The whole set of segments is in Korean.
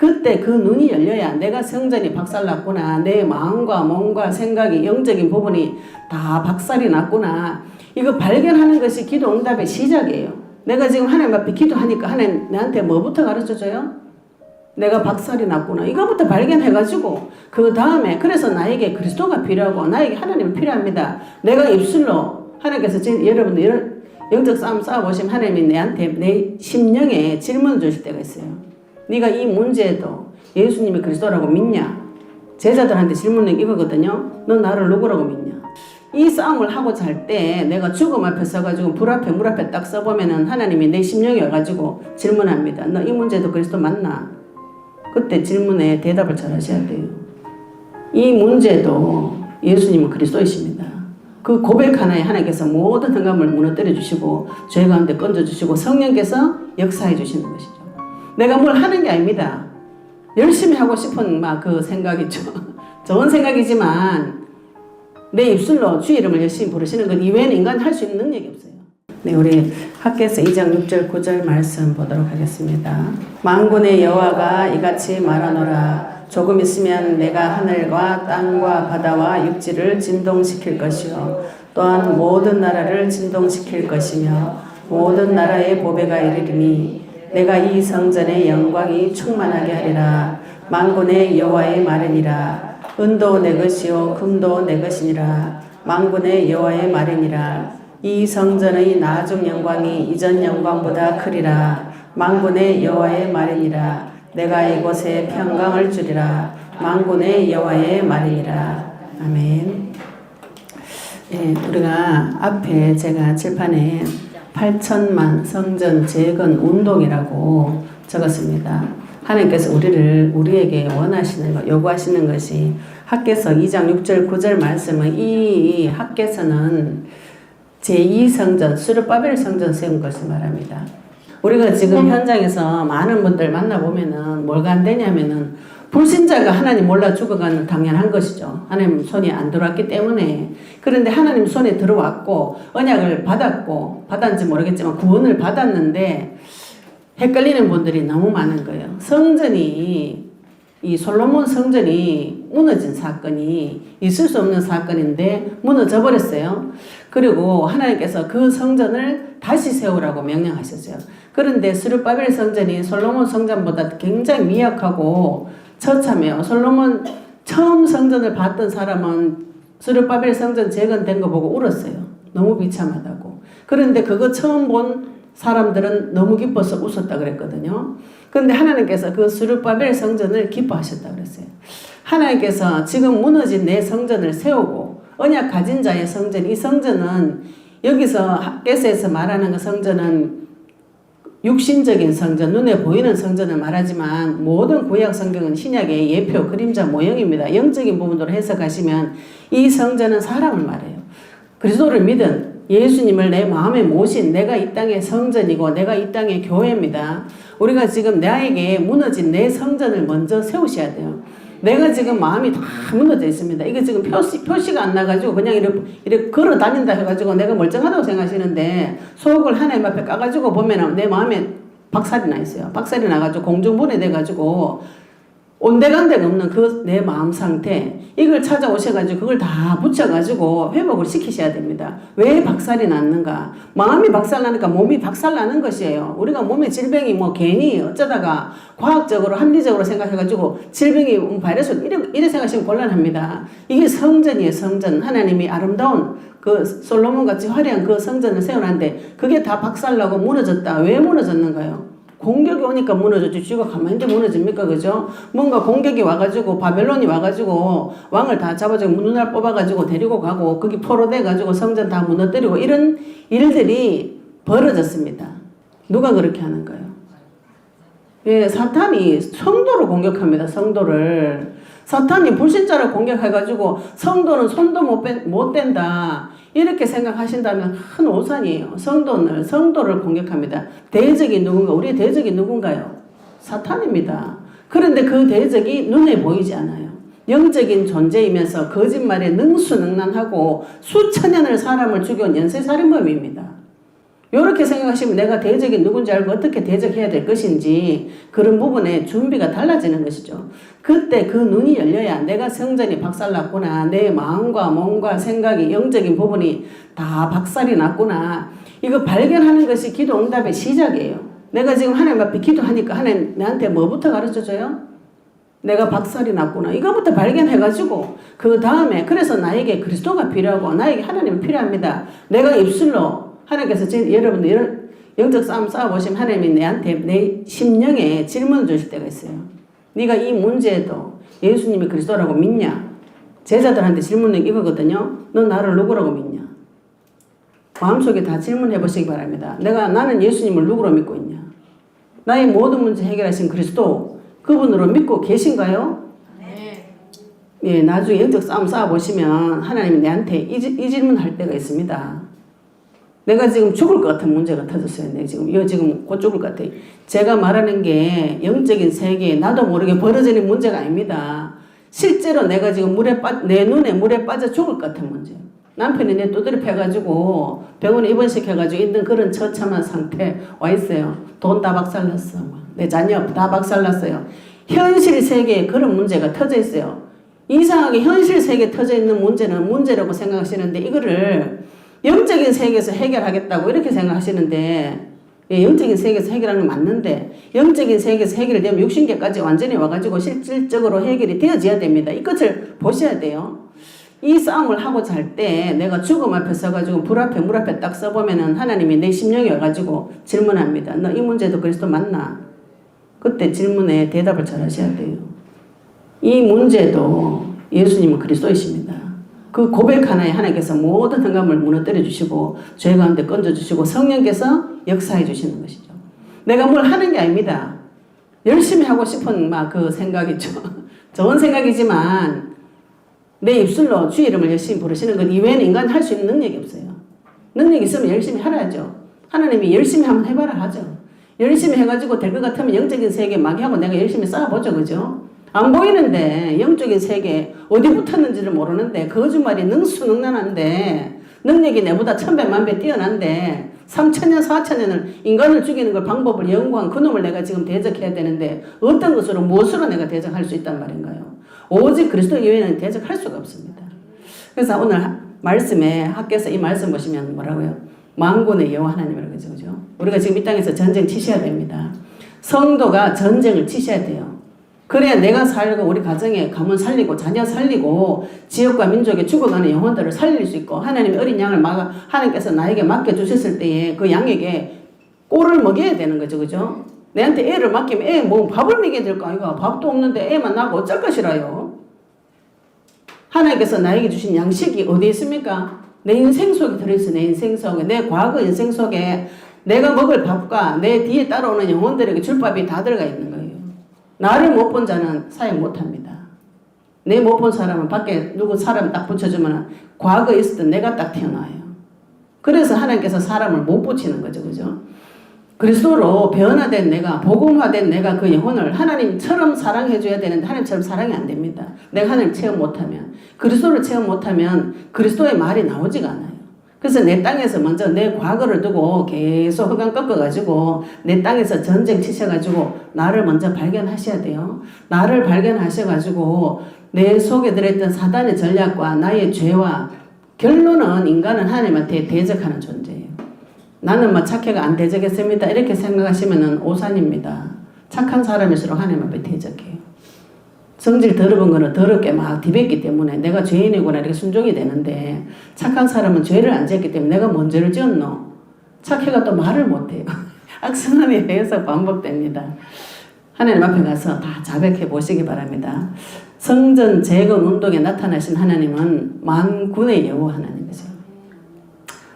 그때 그 눈이 열려야 내가 성전이 박살났구나. 내 마음과 몸과 생각이 영적인 부분이 다 박살이 났구나. 이거 발견하는 것이 기도 응답의 시작이에요. 내가 지금 하나님 앞에 기도하니까 하나님 나한테 뭐부터 가르쳐줘요? 내가 박살이 났구나. 이거부터 발견해가지고 그 다음에 그래서 나에게 그리스도가 필요하고 나에게 하나님이 필요합니다. 내가 입술로 하나님께서 지금 여러분들 이런 영적 싸움 싸워보시면 하나님이 내한테 내 심령에 질문을 주실 때가 있어요. 네가 이 문제에도 예수님이 그리스도라고 믿냐? 제자들한테 질문은 이거거든요. 너 나를 누구라고 믿냐? 이 싸움을 하고자 할 때 내가 죽음 앞에 서가지고 불 앞에 물 앞에 딱 서보면은 하나님이 내 심령에 와가지고 질문합니다. 너 이 문제도 그리스도 맞나? 그때 질문에 대답을 잘 하셔야 돼요. 이 문제도 예수님은 그리스도이십니다. 그 고백 하나에 하나님께서 모든 흑암을 무너뜨려 주시고 죄 가운데 건져 주시고 성령께서 역사해 주시는 것이죠. 내가 뭘 하는 게 아닙니다. 열심히 하고 싶은 막 그 생각이죠. 좋은 생각이지만 내 입술로 주의 이름을 열심히 부르시는 것 이외에는 인간이 할 수 있는 능력이 없어요. 네, 우리 학개서 2장 6절 9절 말씀 보도록 하겠습니다. 만군의 여호와가 이같이 말하노라. 조금 있으면 내가 하늘과 땅과 바다와 육지를 진동시킬 것이요 또한 모든 나라를 진동시킬 것이며 모든 나라의 보배가 이르리니 내가 이 성전의 영광이 충만하게 하리라. 만군의 여호와의 말이니라. 은도 내 것이요 금도 내 것이니라. 만군의 여호와의 말이니라. 이 성전의 나중 영광이 이전 영광보다 크리라. 만군의 여호와의 말이니라. 내가 이곳에 평강을 주리라. 만군의 여호와의 말이니라. 아멘. 네, 우리가 앞에 제가 칠판에 8천만 성전 재건 운동이라고 적었습니다. 하나님께서 우리에게 원하시는 것, 요구하시는 것이 학개서 2장 6절 9절 말씀은 이 학개서는 제2성전, 스룹바벨 성전 세운 것을 말합니다. 우리가 지금 현장에서 많은 분들 만나보면은 뭐가 안 되냐면은 불신자가 하나님 몰라 죽어가는 당연한 것이죠. 하나님 손이 안 들어왔기 때문에. 그런데 하나님 손에 들어왔고 언약을 받았는지 모르겠지만 구원을 받았는데 헷갈리는 분들이 너무 많은 거예요. 이 솔로몬 성전이 무너진 사건이 있을 수 없는 사건인데 무너져 버렸어요. 그리고 하나님께서 그 성전을 다시 세우라고 명령하셨어요. 그런데 스룹바벨 성전이 솔로몬 성전보다 굉장히 미약하고 처참해요. 솔로몬 처음 성전을 봤던 사람은 스룹바벨 성전 재건된 거 보고 울었어요. 너무 비참하다고. 그런데 그거 처음 본 사람들은 너무 기뻐서 웃었다 그랬거든요. 그런데 하나님께서 그 스룹바벨 성전을 기뻐하셨다 그랬어요. 하나님께서 지금 무너진 내 성전을 세우고 언약 가진 자의 성전, 이 성전은 여기서 학개서에서 말하는 그 성전은 육신적인 성전, 눈에 보이는 성전을 말하지만 모든 구약 성경은 신약의 예표, 그림자, 모형입니다. 영적인 부분으로 해석하시면 이 성전은 사람을 말해요. 그리스도를 믿은 예수님을 내 마음에 모신 내가 이 땅의 성전이고 내가 이 땅의 교회입니다. 우리가 지금 나에게 무너진 내 성전을 먼저 세우셔야 돼요. 내가 지금 마음이 다 무너져 있습니다. 이게 지금 표시가 안 나가지고 그냥 이렇게 걸어 다닌다 해가지고 내가 멀쩡하다고 생각하시는데 속을 하나님 앞에 까가지고 보면 내 마음에 박살이 나 있어요. 박살이 나가지고 공중분해돼가지고 온데간데가 없는 그 내 마음 상태 이걸 찾아오셔가지고 그걸 다 붙여가지고 회복을 시키셔야 됩니다. 왜 박살이 났는가? 마음이 박살나니까 몸이 박살나는 것이에요. 우리가 몸에 질병이 뭐 괜히 어쩌다가 과학적으로 합리적으로 생각해가지고 질병이 바이러스 이래 생각하시면 곤란합니다. 이게 성전이에요. 성전. 하나님이 아름다운 그 솔로몬같이 화려한 그 성전을 세워놨는데 그게 다 박살나고 무너졌다. 왜 무너졌는가요? 공격이 오니까 무너졌지. 쥐가 가만히 있는데 무너집니까? 그죠? 뭔가 공격이 와가지고 바벨론이 와가지고 왕을 다 잡아주고 눈알 뽑아가지고 데리고 가고 거기 포로돼가지고 성전 다 무너뜨리고 이런 일들이 벌어졌습니다. 누가 그렇게 하는 거예요? 예, 사탄이 성도를 공격합니다. 성도를. 사탄이 불신자를 공격해가지고 성도는 손도 못 댄다. 이렇게 생각하신다면 큰 오산이에요. 성도를 공격합니다. 대적이 누군가? 우리의 대적이 누군가요? 사탄입니다. 그런데 그 대적이 눈에 보이지 않아요. 영적인 존재이면서 거짓말에 능수능란하고 수천 년을 사람을 죽여온 연쇄살인범입니다. 이렇게 생각하시면 내가 대적이 누군지 알고 어떻게 대적해야 될 것인지 그런 부분에 준비가 달라지는 것이죠. 그때 그 눈이 열려야 내가 성전이 박살났구나. 내 마음과 몸과 생각이 영적인 부분이 다 박살이 났구나. 이거 발견하는 것이 기도 응답의 시작이에요. 내가 지금 하나님 앞에 기도하니까 하나님 나한테 뭐부터 가르쳐줘요? 내가 박살이 났구나. 이거부터 발견해가지고 그 다음에 그래서 나에게 그리스도가 필요하고 나에게 하나님이 필요합니다. 내가 입술로 하나님께서 여러분들 이런 영적 싸움 싸워보시면 하나님이 내한테 내 심령에 질문을 주실 때가 있어요. 네가 이 문제에도 예수님이 그리스도라고 믿냐? 제자들한테 질문은 이거거든요. 너 나를 누구라고 믿냐? 마음속에 다 질문해 보시기 바랍니다. 나는 예수님을 누구로 믿고 있냐? 나의 모든 문제 해결하신 그리스도 그분으로 믿고 계신가요? 네. 예, 나중에 영적 싸움 싸워보시면 하나님이 내한테 이 질문 할 때가 있습니다. 내가 지금 죽을 것 같은 문제가 터졌어요. 내가 지금 곧 죽을 것 같아. 제가 말하는 게 영적인 세계에 나도 모르게 벌어지는 문제가 아닙니다. 실제로 내가 지금 내 눈에 물에 빠져 죽을 것 같은 문제. 남편이 내 두드려 패가지고 병원에 입원시켜가지고 있는 그런 처참한 상태 와 있어요. 돈 다 박살났어. 내 자녀 다 박살났어요. 현실 세계에 그런 문제가 터져 있어요. 이상하게 현실 세계에 터져 있는 문제는 문제라고 생각하시는데 이거를 영적인 세계에서 해결하겠다고 이렇게 생각하시는데 영적인 세계에서 해결하는 건 맞는데 영적인 세계에서 해결이 되면 육신계까지 완전히 와가지고 실질적으로 해결이 되어져야 됩니다. 이것을 보셔야 돼요. 이 싸움을 하고자 할 때 내가 죽음 앞에 서가지고 불 앞에 물 앞에 딱 서보면은 하나님이 내 심령에 와가지고 질문합니다. 너 이 문제도 그리스도 맞나? 그때 질문에 대답을 잘 하셔야 돼요. 이 문제도 예수님은 그리스도이십니다. 그 고백 하나에 하나님께서 모든 흑암을 무너뜨려 주시고 죄 가운데 건져 주시고 성령께서 역사해 주시는 것이죠. 내가 뭘 하는 게 아닙니다. 열심히 하고 싶은 막 그 생각이죠. 좋은 생각이지만 내 입술로 주의 이름을 열심히 부르시는 것 이외에는 인간이 할 수 있는 능력이 없어요. 능력이 있으면 열심히 하라죠. 하나님이 열심히 한번 해봐라 하죠. 열심히 해가지고 될 것 같으면 영적인 세계 마귀하고 내가 열심히 싸워보죠. 그죠? 안 보이는데 영적인 세계 어디 붙었는지를 모르는데 거짓말이 능수능란한데 능력이 내보다 1000배, 1000배 뛰어난데 3000년, 4000년을 인간을 죽이는 걸 방법을 연구한 그놈을 내가 지금 대적해야 되는데 어떤 것으로 무엇으로 내가 대적할 수 있단 말인가요? 오직 그리스도 이외에는 대적할 수가 없습니다. 그래서 오늘 말씀에 학교에서 이 말씀 보시면 뭐라고요? 만군의 여호와 하나님이라고 그러죠. 그죠? 우리가 지금 이 땅에서 전쟁 치셔야 됩니다. 성도가 전쟁을 치셔야 돼요. 그래야 내가 살고 우리 가정에 가문 살리고 자녀 살리고 지역과 민족에 죽어가는 영혼들을 살릴 수 있고 하나님의 어린 양을 하나님께서 나에게 맡겨주셨을 때에 그 양에게 꼴을 먹여야 되는 거죠. 그죠? 내한테 애를 맡기면 애 뭐 밥을 먹여야 될 거 아이가 밥도 없는데 애만 낳고 어쩔 것이라요. 하나님께서 나에게 주신 양식이 어디 있습니까? 내 인생 속에 들어있어. 내 인생 속에 내 과거 인생 속에 내가 먹을 밥과 내 뒤에 따라오는 영혼들에게 줄 밥이 다 들어가 있는 거예요. 나를 못 본 자는 사역 못합니다. 내 못 본 사람은 밖에 누구 사람 딱 붙여주면 과거에 있었던 내가 딱 튀어나와요. 그래서 하나님께서 사람을 못 붙이는 거죠. 그죠? 그리스도로 변화된 내가, 복음화된 내가 그 영혼을 하나님처럼 사랑해줘야 되는데 하나님처럼 사랑이 안 됩니다. 내가 하나님 체험 못하면, 그리스도를 체험 못하면 그리스도의 말이 나오지가 않아요. 그래서 내 땅에서 먼저 내 과거를 두고 계속 흑암 꺾어가지고 내 땅에서 전쟁 치셔가지고 나를 먼저 발견하셔야 돼요. 나를 발견하셔가지고 내 속에 들어있던 사단의 전략과 나의 죄와 결론은 인간은 하나님한테 대적하는 존재예요. 나는 뭐 착해가 안 대적했습니다. 이렇게 생각하시면 오산입니다. 착한 사람일수록 하나님 앞에 대적해요. 성질 더러운 거는 더럽게 막 뒤뱉기 때문에 내가 죄인이구나 이렇게 순종이 되는데 착한 사람은 죄를 안 지었기 때문에 내가 뭔 죄를 지었노? 착해가 또 말을 못해요. 악순환이 계속 반복됩니다. 하나님 앞에 가서 다 자백해 보시기 바랍니다. 성전 재건 운동에 나타나신 하나님은 만군의 여호와 하나님이세요.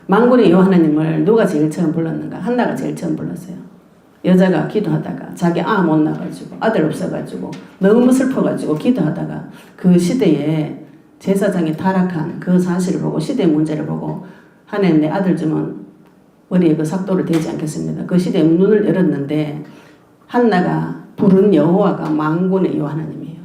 만군의 여호와 하나님을 누가 제일 처음 불렀는가? 한나가 제일 처음 불렀어요. 여자가 기도하다가 자기 못 나가지고 아들 없어가지고 너무 슬퍼가지고 기도하다가 그 시대에 제사장이 타락한 그 사실을 보고 시대의 문제를 보고 하나님 내 아들 주면 머리에 그 삭도를 대지 않겠습니다. 그 시대에 눈을 열었는데 한나가 부른 여호와가 만군의 여호와 하나님이에요.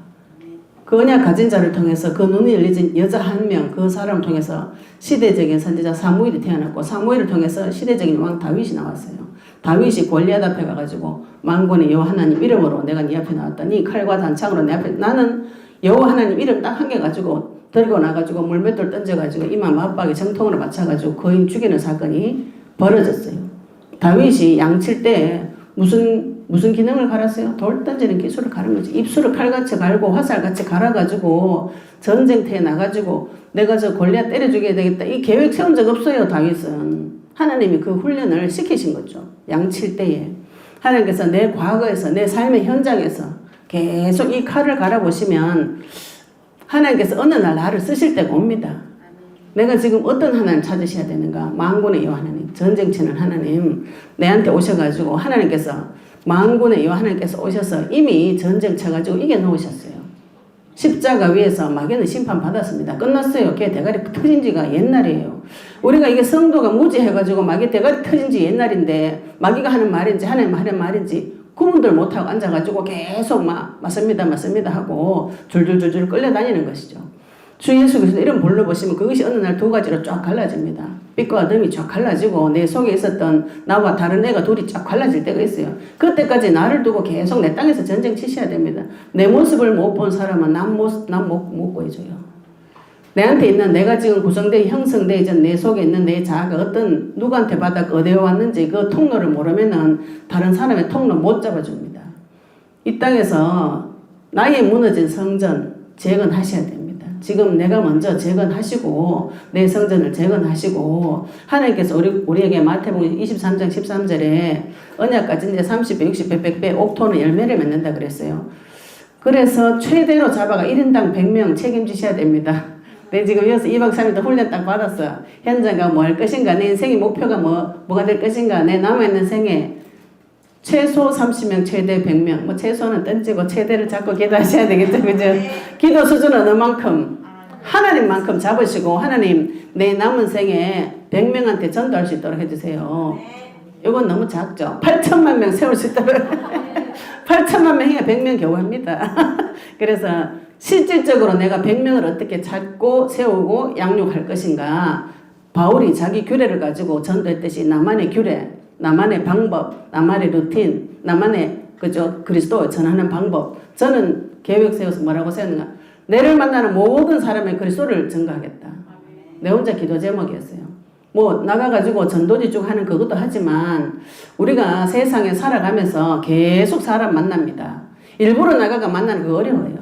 그 언약 가진 자를 통해서 그 눈이 열리진 여자 한 명, 그 사람을 통해서 시대적인 선지자 사무엘이 태어났고, 사무엘을 통해서 시대적인 왕 다윗이 나왔어요. 다윗이 골리앗 앞에 가가지고 만군의 여호와 하나님 이름으로 내가 네 앞에 나왔다. 네 칼과 단창으로 내 앞에, 나는 여호와 하나님 이름 딱 한 개 가지고 들고 나가지고 물맷돌 던져가지고 이마 맞박에 정통으로 맞춰가지고 거인 죽이는 사건이 벌어졌어요. 다윗이 양칠 때 무슨 기능을 갈았어요? 돌 던지는 기술을 갈은 거지. 입술을 칼같이 갈고 화살같이 갈아가지고 전쟁터에 나가지고 내가 저 골리앗 때려 죽여야 되겠다. 이 계획 세운 적 없어요, 다윗은. 하나님이 그 훈련을 시키신 거죠. 양칠 때에. 하나님께서 내 과거에서, 내 삶의 현장에서 계속 이 칼을 갈아보시면 하나님께서 어느 날 나를 쓰실 때가 옵니다. 내가 지금 어떤 하나님 찾으셔야 되는가? 만군의 여호와 하나님, 전쟁 치는 하나님, 내한테 오셔가지고 하나님께서 만군의 여호와 하나님께서 오셔서 이미 전쟁 쳐가지고 이겨놓으셨어요. 십자가 위에서 마귀는 심판 받았습니다. 끝났어요. 걔 대가리 터진 지가 옛날이에요. 우리가 이게 성도가 무지해가지고 마귀 대가리 터진 지 옛날인데 마귀가 하는 말인지 하나님 하는 말인지 구분들 못하고 앉아가지고 계속 맞습니다 하고 줄줄줄줄 끌려다니는 것이죠. 주 예수 그리스도 이름 불러보시면 그것이 어느 날 두 가지로 쫙 갈라집니다. 빛과 어둠이 쫙 갈라지고 내 속에 있었던 나와 다른 애가 둘이 쫙 갈라질 때가 있어요. 그때까지 나를 두고 계속 내 땅에서 전쟁 치셔야 됩니다. 내 모습을 못 본 사람은 난 못 보여줘요. 내한테 있는 내가 지금 구성되어 형성되어 있는 내 속에 있는 내 자아가 어떤 누구한테 받아 어디에 왔는지 그 통로를 모르면은 다른 사람의 통로 못 잡아줍니다. 이 땅에서 나의 무너진 성전 재건하셔야 됩니다. 지금 내가 먼저 재건하시고 내 성전을 재건하시고 하나님께서 우리에게 마태복음 23장 13절에 언약까지 이제 30배, 60배, 100배 옥토는 열매를 맺는다 그랬어요. 그래서 최대로 잡아가 1인당 100명 책임지셔야 됩니다. 내 지금 여기서 2박 3일 훈련 딱 받았어요. 현장가 뭐 할 것인가, 내 인생의 목표가 뭐가 될 것인가, 내 남아있는 생에 최소 30명, 최대 100명. 뭐 최소는 던지고 최대를 잡고 기도하셔야 되겠죠. 그죠? 기도 수준은 어느만큼 하나님만큼 잡으시고 하나님 내 남은 생에 100명한테 전도할 수 있도록 해주세요. 이건 너무 작죠. 8천만 명 세울 수 있도록 8천만 명이야 100명 겨우 합니다. 그래서 실질적으로 내가 100명을 어떻게 찾고 세우고 양육할 것인가. 바울이 자기 규례를 가지고 전도했듯이 나만의 규례, 나만의 방법, 나만의 루틴, 나만의 그리스도 전하는 방법. 저는 계획 세워서 뭐라고 세웠는가? 내를 만나는 모든 사람의 그리스도를 증거하겠다. 내 혼자 기도 제목이었어요. 뭐 나가가지고 전도지 쭉 하는 그것도 하지만 우리가 세상에 살아가면서 계속 사람 만납니다. 일부러 나가가 만나는 거 어려워요.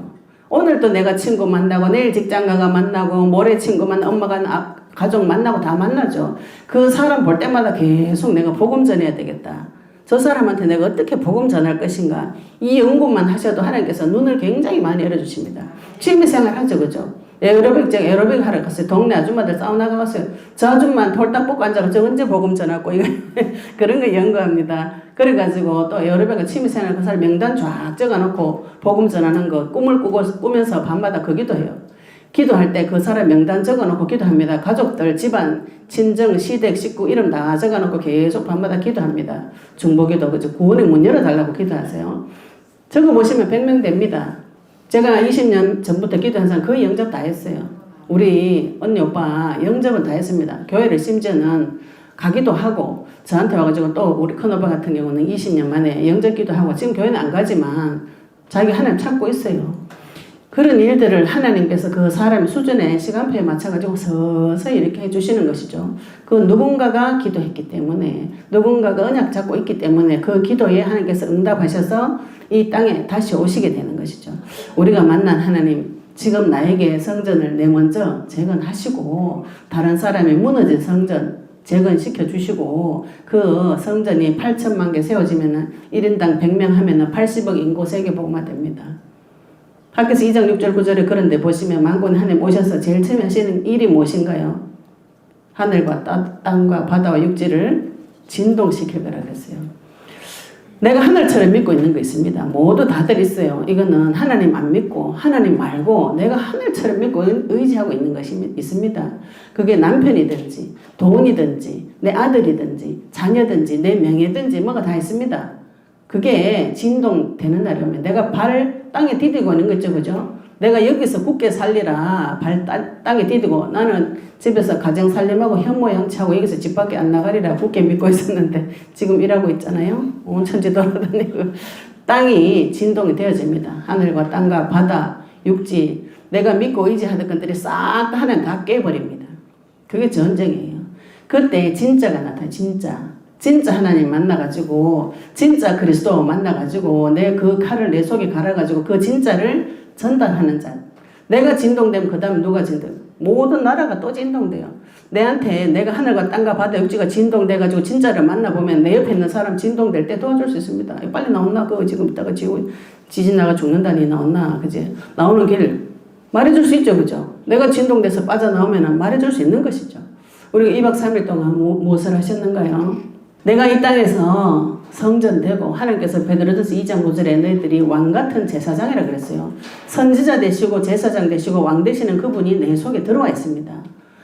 오늘 또 내가 친구 만나고 내일 직장 가가 만나고 모레 친구 만나 엄마가 가족 만나고 다 만나죠. 그 사람 볼 때마다 계속 내가 복음 전해야 되겠다. 저 사람한테 내가 어떻게 복음 전할 것인가. 이 연구만 하셔도 하나님께서 눈을 굉장히 많이 열어주십니다. 취미생활 하죠. 그죠? 에어로빅 하러 갔어요. 동네 아줌마들 사우나 가봤어요. 저 아줌마는 홀딱 뽑고 앉아서 저 언제 복음 전하고 이거 그런 거 연구합니다. 그래가지고 또 에어로빅 취미생활 그 사람 명단 쫙 적어놓고 복음 전하는 거 꿈을 꾸면서 밤마다 그 기도해요. 기도할 때 그 사람 명단 적어놓고 기도합니다. 가족들, 집안, 친정, 시댁, 식구 이름 다 적어놓고 계속 밤마다 기도합니다. 중보기도 그죠? 구원의 문 열어달라고 기도하세요. 적어보시면 100명 됩니다. 제가 20년 전부터 기도한 사람 거의 영접 다 했어요. 우리 언니 오빠 영접은 다 했습니다. 교회를 심지어는 가기도 하고 저한테 와가지고 또 우리 큰오빠 같은 경우는 20년 만에 영접 기도하고 지금 교회는 안 가지만 자기 하나님 찾고 있어요. 그런 일들을 하나님께서 그 사람의 수준에 시간표에 맞춰가지고 서서히 이렇게 해주시는 것이죠. 그 누군가가 기도했기 때문에 누군가가 언약 잡고 있기 때문에 그 기도에 하나님께서 응답하셔서 이 땅에 다시 오시게 되는 것이죠. 우리가 만난 하나님 지금 나에게 성전을 내 먼저 재건하시고 다른 사람의 무너진 성전 재건시켜 주시고 그 성전이 8천만 개 세워지면은 1인당 100명 하면은 80억 인구 세계복음화 됩니다. 학교에서 2장 6절 9절에 그런데 보시면 만군의 하나님 오셔서 제일 처음에 하시는 일이 무엇인가요? 하늘과 땅과 바다와 육지를 진동시킬 거라 그랬어요. 내가 하늘처럼 믿고 있는 거 있습니다. 모두 다들 있어요. 이거는 하나님 안 믿고 하나님 말고 내가 하늘처럼 믿고 의지하고 있는 것이 있습니다. 그게 남편이든지 돈이든지 내 아들이든지 자녀든지 내 명예든지 뭐가 다 있습니다. 그게 진동되는 날이 오면 내가 발을 땅에 디디고 있는 거죠. 그죠? 내가 여기서 굳게 살리라 발 땅에 디디고 나는 집에서 가정 살림하고 현모양치하고 여기서 집 밖에 안 나가리라 굳게 믿고 있었는데 지금 일하고 있잖아요. 온 천지 돌아다니고 땅이 진동이 되어집니다. 하늘과 땅과 바다, 육지 내가 믿고 의지하던 것들이 싹 다 하나님 다 깨버립니다. 그게 전쟁이에요. 그때 진짜가 나타나요. 진짜 하나님 만나가지고 진짜 그리스도 만나가지고 내 그 칼을 내 속에 갈아가지고 그 진짜를 전달하는 자. 내가 진동되면 그 다음에 누가 진동? 모든 나라가 또 진동돼요. 내한테 내가 하늘과 땅과 바다 육지가 진동돼가지고 진짜를 만나보면 내 옆에 있는 사람 진동될 때 도와줄 수 있습니다. 빨리 나온나? 그거 지금 이따가 지진 나가 죽는다니 나온나? 그지? 나오는 길 말해줄 수 있죠. 그죠? 내가 진동돼서 빠져나오면 말해줄 수 있는 것이죠. 우리가 2박 3일 동안 무엇을 하셨는가요? 내가 이 땅에서 성전되고 하나님께서 베드로전서 2장 9절에 너희들이 왕같은 제사장이라 그랬어요. 선지자 되시고 제사장 되시고 왕 되시는 그분이 내 속에 들어와 있습니다.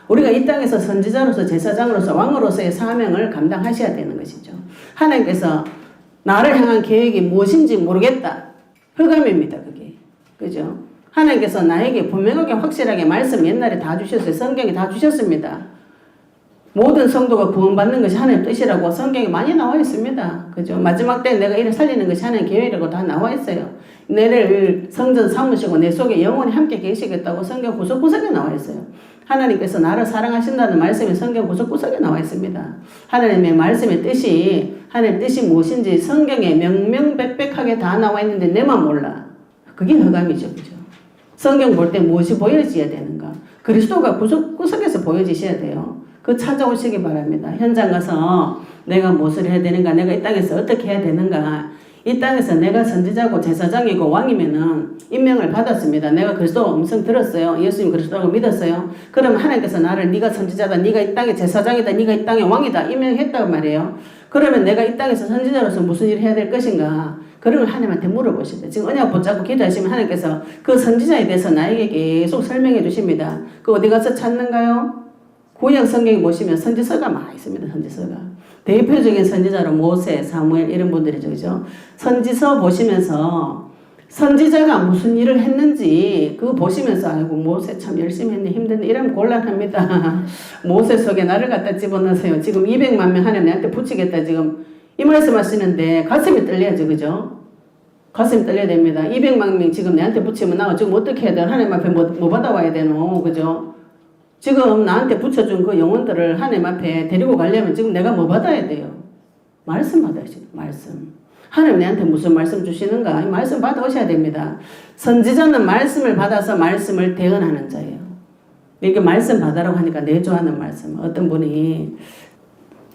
우리가 이 땅에서 선지자로서 제사장으로서 왕으로서의 사명을 감당하셔야 되는 것이죠. 하나님께서 나를 향한 계획이 무엇인지 모르겠다. 흑암입니다. 그게. 그죠? 하나님께서 나에게 분명하게 확실하게 말씀 옛날에 다 주셨어요. 성경에 다 주셨습니다. 모든 성도가 구원받는 것이 하나님의 뜻이라고 성경에 많이 나와 있습니다. 그죠? 마지막 때 내가 이를 살리는 것이 하나님의 계획이라고 다 나와 있어요. 내를 성전 삼으시고 내 속에 영원히 함께 계시겠다고 성경 구석구석에 나와 있어요. 하나님께서 나를 사랑하신다는 말씀이 성경 구석구석에 나와 있습니다. 하나님의 말씀의 뜻이 하나님의 뜻이 무엇인지 성경에 명명백백하게 다 나와 있는데 내만 몰라. 그게 흑암이죠. 그죠? 성경 볼 때 무엇이 보여져야 되는가? 그리스도가 구석구석에서 보여지셔야 돼요. 그 찾아오시기 바랍니다. 현장 가서 내가 무엇을 해야 되는가? 내가 이 땅에서 어떻게 해야 되는가? 이 땅에서 내가 선지자고 제사장이고 왕이면은 임명을 받았습니다. 내가 그리스도 음성 들었어요. 예수님 그리스도라고 믿었어요. 그러면 하나님께서 나를 네가 선지자다. 네가 이 땅의 제사장이다. 네가 이 땅의 왕이다. 임명했다고 말이에요. 그러면 내가 이 땅에서 선지자로서 무슨 일을 해야 될 것인가? 그런 걸 하나님한테 물어보시다. 지금 언약 붙잡고 기도하시면 하나님께서 그 선지자에 대해서 나에게 계속 설명해 주십니다. 그 어디 가서 찾는가요? 구약 성경에 보시면 선지서가 많이 있습니다. 선지서가. 대표적인 선지자로 모세, 사무엘 이런 분들이죠. 그죠? 선지서 보시면서 선지자가 무슨 일을 했는지 그거 보시면서 아이고 모세 참 열심히 했네 힘드네 이러면 곤란합니다. 모세 속에 나를 갖다 집어넣으세요. 지금 200만 명 하나님 내한테 붙이겠다 지금 이 말씀 하시는데 가슴이 떨려야죠. 그죠? 가슴이 떨려야 됩니다. 200만 명 지금 내한테 붙이면 나 지금 어떻게 해야 돼? 하나님 앞에 뭐 받아와야 되노? 그죠? 지금 나한테 붙여준 그 영혼들을 하나님 앞에 데리고 가려면 지금 내가 뭐 받아야 돼요? 말씀 받아야지. 말씀. 하나님 내한테 무슨 말씀 주시는가? 이 말씀 받아오셔야 됩니다. 선지자는 말씀을 받아서 말씀을 대언하는 자예요. 이렇게 말씀 받으라고 하니까 내조하는 말씀. 어떤 분이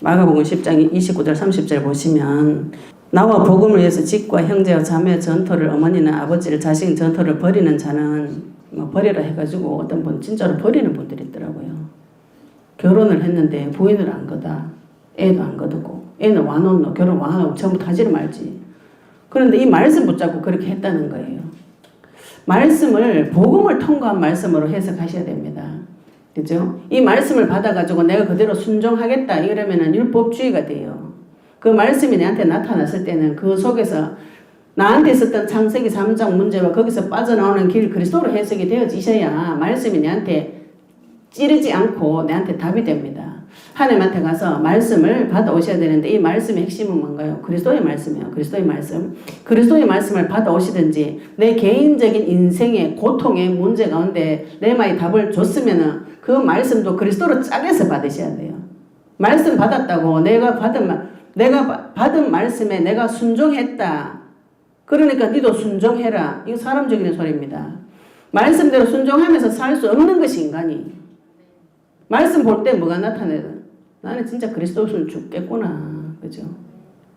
마가복음 10장 29절 30절 보시면 나와 복음을 위해서 직과 형제와 자매와 전토를 어머니나 아버지를 자식인 전토를 버리는 자는 뭐 버리라 해가지고 어떤 분 진짜로 버리는 분들이 있더라고요. 결혼을 했는데 부인을 안 거다. 애도 안 거두고 애는 와놓노 결혼 와하고 전부 하지를 말지. 그런데 이 말씀 붙잡고 그렇게 했다는 거예요. 말씀을 복음을 통과한 말씀으로 해석하셔야 됩니다. 그죠? 이 말씀을 받아가지고 내가 그대로 순종하겠다 이러면은 율법주의가 돼요. 그 말씀이 내한테 나타났을 때는 그 속에서 나한테 있었던 창세기 3장 문제와 거기서 빠져나오는 길 그리스도로 해석이 되어지셔야 말씀이 내한테 찌르지 않고 내한테 답이 됩니다. 하나님한테 가서 말씀을 받아오셔야 되는데 이 말씀의 핵심은 뭔가요? 그리스도의 말씀이에요. 그리스도의 말씀. 그리스도의 말씀을 받아오시든지 내 개인적인 인생의 고통의 문제 가운데 내 마의 답을 줬으면은 그 말씀도 그리스도로 짜게서 받으셔야 돼요. 말씀 받았다고 내가 받은 말씀에 내가 순종했다. 그러니까 니도 순종해라. 이거 사람적인 소리입니다. 말씀대로 순종하면서 살 수 없는 것이 인간이. 말씀 볼 때 뭐가 나타나요? 나는 진짜 그리스도를 죽겠구나. 그죠?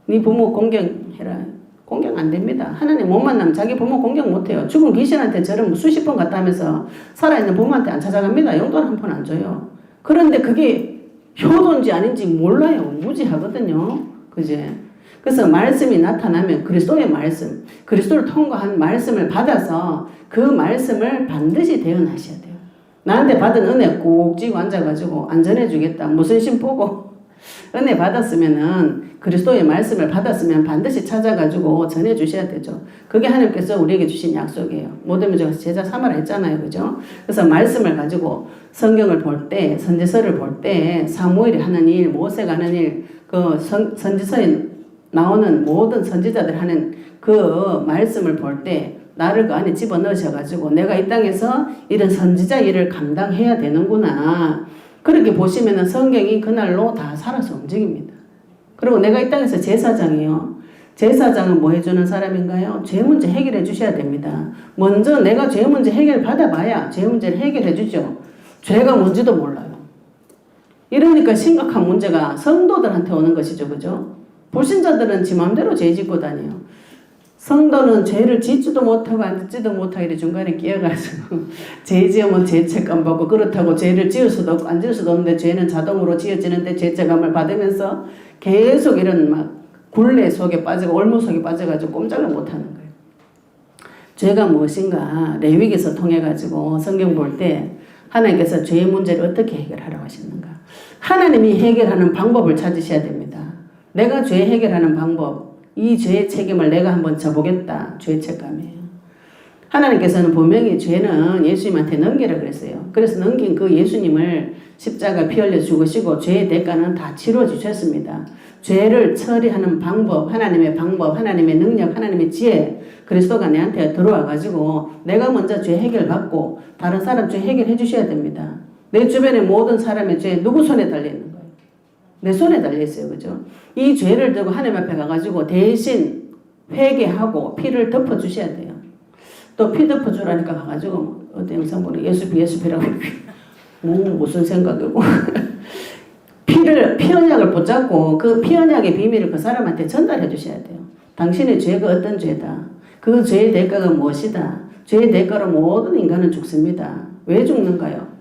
네 부모 공경해라. 공경 안 됩니다. 하나님 못 만나면 자기 부모 공경 못해요. 죽은 귀신한테 저런 수십 번 갔다 하면서 살아있는 부모한테 안 찾아갑니다. 용돈 한 푼 안 줘요. 그런데 그게 효도인지 아닌지 몰라요. 무지하거든요. 그지? 그래서 말씀이 나타나면 그리스도의 말씀, 그리스도를 통과한 말씀을 받아서 그 말씀을 반드시 대언하셔야 돼요. 나한테 받은 은혜 꼭 쥐고 앉아가지고 안전해 주겠다. 무슨 신 보고 은혜 받았으면은 그리스도의 말씀을 받았으면 반드시 찾아가지고 전해주셔야 되죠. 그게 하나님께서 우리에게 주신 약속이에요. 모든 제자 삼아라 했잖아요. 그죠? 그래서 말씀을 가지고 성경을 볼 때, 선지서를 볼 때, 사무엘이 하는 일, 모세가 하는 일, 그 선지서에 나오는 모든 선지자들 하는 그 말씀을 볼 때, 나를 그 안에 집어넣으셔가지고 내가 이 땅에서 이런 선지자 일을 감당해야 되는구나. 그렇게 보시면은 성경이 그날로 다 살아서 움직입니다. 그리고 내가 이 땅에서 제사장이요. 제사장은 뭐 해주는 사람인가요? 죄 문제 해결해 주셔야 됩니다. 먼저 내가 죄 문제 해결 받아봐야 죄 문제를 해결해 주죠. 죄가 뭔지도 몰라요. 이러니까 심각한 문제가 성도들한테 오는 것이죠. 그죠? 불신자들은 지 맘대로 죄 짓고 다녀요. 성도는 죄를 짓지도 못하고 안 짓지도 못하고 이렇게 중간에 끼어가지고 죄 지으면 죄책감 받고 그렇다고 죄를 지을 수도 없고 안 지을 수도 없는데 죄는 자동으로 지어지는데 죄책감을 받으면서 계속 이런 막 굴레 속에 빠지고 올무 속에 빠져가지고 꼼짝을 못하는 거예요. 죄가 무엇인가 레위기서 통해가지고 성경 볼 때 하나님께서 죄의 문제를 어떻게 해결하라고 하시는가. 하나님이 해결하는 방법을 찾으셔야 됩니다. 내가 죄 해결하는 방법, 이 죄의 책임을 내가 한번 져보겠다. 죄 책감이에요. 하나님께서는 분명히 죄는 예수님한테 넘기라 그랬어요. 그래서 넘긴 그 예수님을 십자가 피 흘려 죽으시고 죄의 대가는 다 치러 주셨습니다. 죄를 처리하는 방법, 하나님의 방법, 하나님의 능력, 하나님의 지혜, 그리스도가 내한테 들어와 가지고 내가 먼저 죄 해결받고 다른 사람 죄 해결해 주셔야 됩니다. 내 주변의 모든 사람의 죄 누구 손에 달리는 거예요? 내 손에 달려있어요. 그죠? 이 죄를 들고 하나님 앞에 가가지고 대신 회개하고 피를 덮어주셔야 돼요. 또 피 덮어주라니까 가가지고 어떤 영상 보니 예수피라고 무슨 생각이고 피 언약을 붙잡고 그 피 언약의 비밀을 그 사람한테 전달해 주셔야 돼요. 당신의 죄가 어떤 죄다. 그 죄의 대가가 무엇이다. 죄의 대가로 모든 인간은 죽습니다. 왜 죽는가요?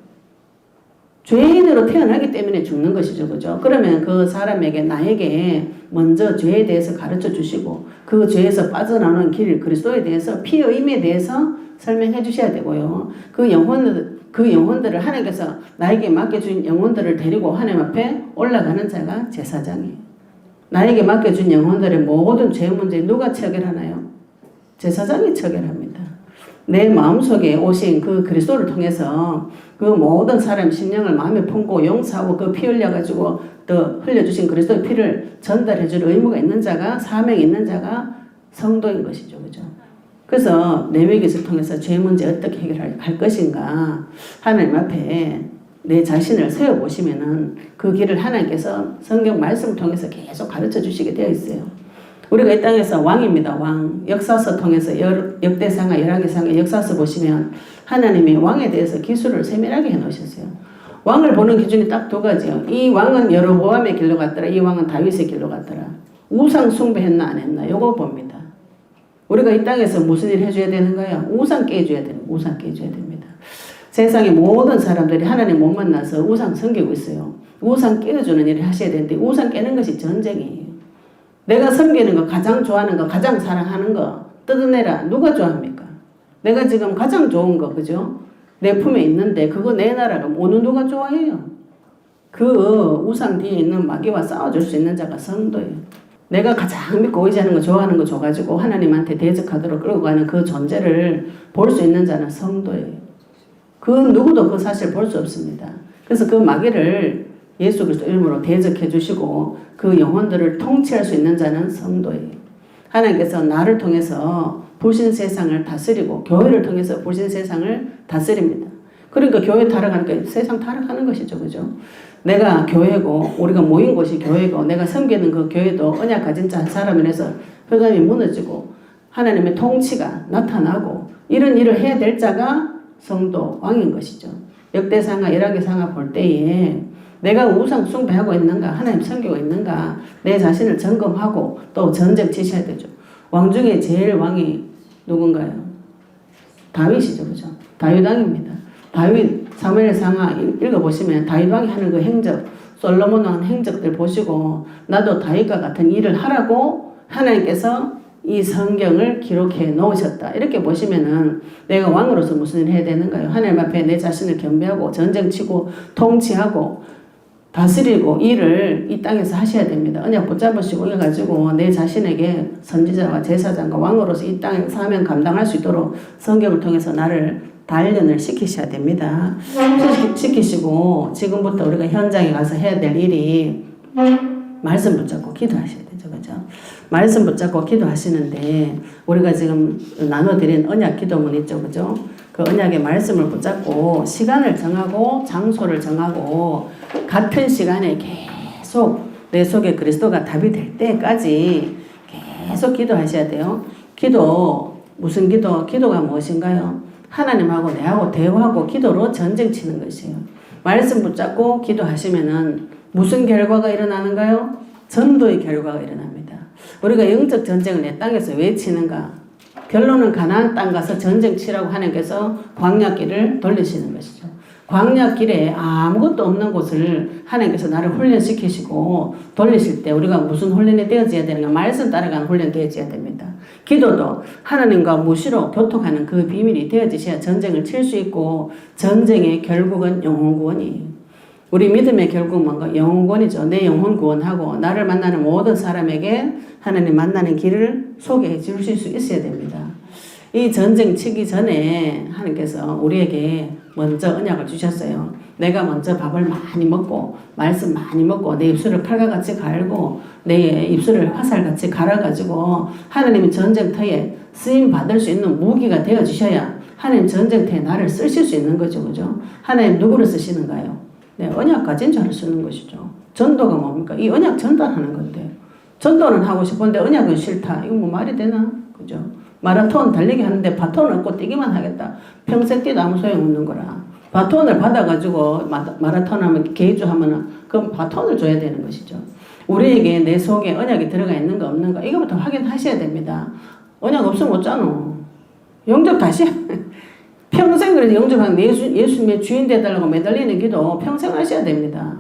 죄인으로 태어나기 때문에 죽는 것이죠. 그죠? 그러면 그 사람에게, 나에게 먼저 죄에 대해서 가르쳐 주시고 그 죄에서 빠져나오는 길, 그리스도에 대해서 피의 의미에 대해서 설명해 주셔야 되고요. 그 영혼들을 하나님께서 나에게 맡겨준 영혼들을 데리고 하나님 앞에 올라가는 자가 제사장이에요. 나에게 맡겨준 영혼들의 모든 죄 문제 누가 처결하나요? 제사장이 처결합니다. 내 마음속에 오신 그 그리스도를 통해서 그 모든 사람 심령을 마음에 품고 용서하고 그 피 흘려가지고 또 흘려주신 그리스도의 피를 전달해줄 의무가 있는 자가, 사명이 있는 자가 성도인 것이죠. 그죠? 그래서 레위기를 통해서 죄 문제 어떻게 해결할 것인가 하나님 앞에 내 자신을 세워보시면은 그 길을 하나님께서 성경 말씀을 통해서 계속 가르쳐 주시게 되어 있어요. 우리가 이 땅에서 왕입니다. 왕. 역사서 통해서 역대상하, 열왕기상하 역사서 보시면 하나님이 왕에 대해서 기술을 세밀하게 해놓으셨어요. 왕을 보는 기준이 딱 두 가지요. 이 왕은 여로보암의 길로 갔더라. 이 왕은 다윗의 길로 갔더라. 우상 숭배했나 안 했나 요거 봅니다. 우리가 이 땅에서 무슨 일 해줘야 되는가요? 우상 깨줘야 되는 우상 깨줘야 됩니다. 세상의 모든 사람들이 하나님 못 만나서 우상 섬기고 있어요. 우상 깨워주는 일을 하셔야 되는데 우상 깨는 것이 전쟁이에요. 내가 섬기는 거, 가장 좋아하는 거, 가장 사랑하는 거 뜯어내라. 누가 좋아합니까? 내가 지금 가장 좋은 거, 그죠? 내 품에 있는데 그거 내놔라. 어느 누가 좋아해요? 그 우상 뒤에 있는 마귀와 싸워줄 수 있는 자가 성도예요. 내가 가장 믿고 의지하는 거, 좋아하는 거 줘가지고 하나님한테 대적하도록 끌고 가는 그 존재를 볼 수 있는 자는 성도예요. 그 누구도 그 사실 볼 수 없습니다. 그래서 그 마귀를 예수 그리스도 이름으로 대적해 주시고 그 영혼들을 통치할 수 있는 자는 성도예요. 하나님께서 나를 통해서 불신 세상을 다스리고 교회를 통해서 불신 세상을 다스립니다. 그러니까 교회 타락하니까 세상 타락하는 것이죠. 그죠? 내가 교회고 우리가 모인 곳이 교회고 내가 섬기는 그 교회도 언약 가진 자 사람이라서 흑암이 무너지고 하나님의 통치가 나타나고 이런 일을 해야 될 자가 성도 왕인 것이죠. 역대상하, 열왕기상하 볼 때에 내가 우상 숭배하고 있는가, 하나님 섬기고 있는가, 내 자신을 점검하고 또 전쟁 치셔야 되죠. 왕 중에 제일 왕이 누군가요? 다윗이죠. 그죠? 다윗 왕입니다. 다윗 사무엘상하 읽어보시면 다윗 왕이 하는 그 행적, 솔로몬 왕 행적들 보시고 나도 다윗과 같은 일을 하라고 하나님께서 이 성경을 기록해 놓으셨다. 이렇게 보시면은 내가 왕으로서 무슨 일을 해야 되는가요? 하나님 앞에 내 자신을 겸비하고 전쟁 치고 통치하고 다스리고 일을 이 땅에서 하셔야 됩니다. 언약 붙잡으시고 해가지고 내 자신에게 선지자와 제사장과 왕으로서 이 땅의 사명 감당할 수 있도록 성경을 통해서 나를 단련을 시키셔야 됩니다. 시키시고 지금부터 우리가 현장에 가서 해야 될 일이 말씀 붙잡고 기도하셔야 되죠. 그죠? 말씀 붙잡고 기도하시는데 우리가 지금 나눠드린 언약 기도문 있죠. 그죠? 그 언약의 말씀을 붙잡고 시간을 정하고 장소를 정하고 같은 시간에 계속 내 속에 그리스도가 답이 될 때까지 계속 기도하셔야 돼요. 무슨 기도? 기도가 무엇인가요? 하나님하고 내하고 대화하고 기도로 전쟁 치는 것이에요. 말씀 붙잡고 기도하시면은 무슨 결과가 일어나는가요? 전도의 결과가 일어납니다. 우리가 영적 전쟁을 내 땅에서 왜 치는가? 결론은 가나안 땅 가서 전쟁 치라고 하나님께서 광야길을 돌리시는 것이죠. 광야길에 아무것도 없는 곳을 하나님께서 나를 훈련시키시고 돌리실 때 우리가 무슨 훈련이 되어져야 되는가? 말씀 따라가는 훈련이 되어져야 됩니다. 기도도 하나님과 무시로 교통하는 그 비밀이 되어지셔야 전쟁을 칠 수 있고 전쟁의 결국은 영혼 구원이에요. 우리 믿음의 결국 뭔가 영혼 구원이죠. 내 영혼 구원하고 나를 만나는 모든 사람에게 하나님 만나는 길을 소개해 주실 수 있어야 됩니다. 이 전쟁 치기 전에 하나님께서 우리에게 먼저 언약을 주셨어요. 내가 먼저 밥을 많이 먹고 말씀 많이 먹고 내 입술을 칼과 같이 갈고 내 입술을 화살같이 갈아가지고 하나님이 전쟁터에 쓰임 받을 수 있는 무기가 되어 주셔야 하나님 전쟁터에 나를 쓰실 수 있는 거죠. 그죠? 하나님 누구를 쓰시는가요? 네, 언약 가진 자를 쓰는 것이죠. 전도가 뭡니까? 이 언약 전달하는 건데 전도는 하고 싶은데 언약은 싫다. 이거 뭐 말이 되나? 그죠? 마라톤 달리기 하는데 바톤을 얻고 뛰기만 하겠다. 평생 뛰도 아무 소용없는 거라. 바톤을 받아가지고 마라톤 하면 개주 하면은 그럼 바톤을 줘야 되는 것이죠. 우리에게 내 속에 언약이 들어가 있는가 없는가 이거부터 확인하셔야 됩니다. 언약 없으면 어쩌노? 영접 다시 평생 그래서 영접하는 예수님의 주인 되달라고 매달리는 기도 평생 하셔야 됩니다.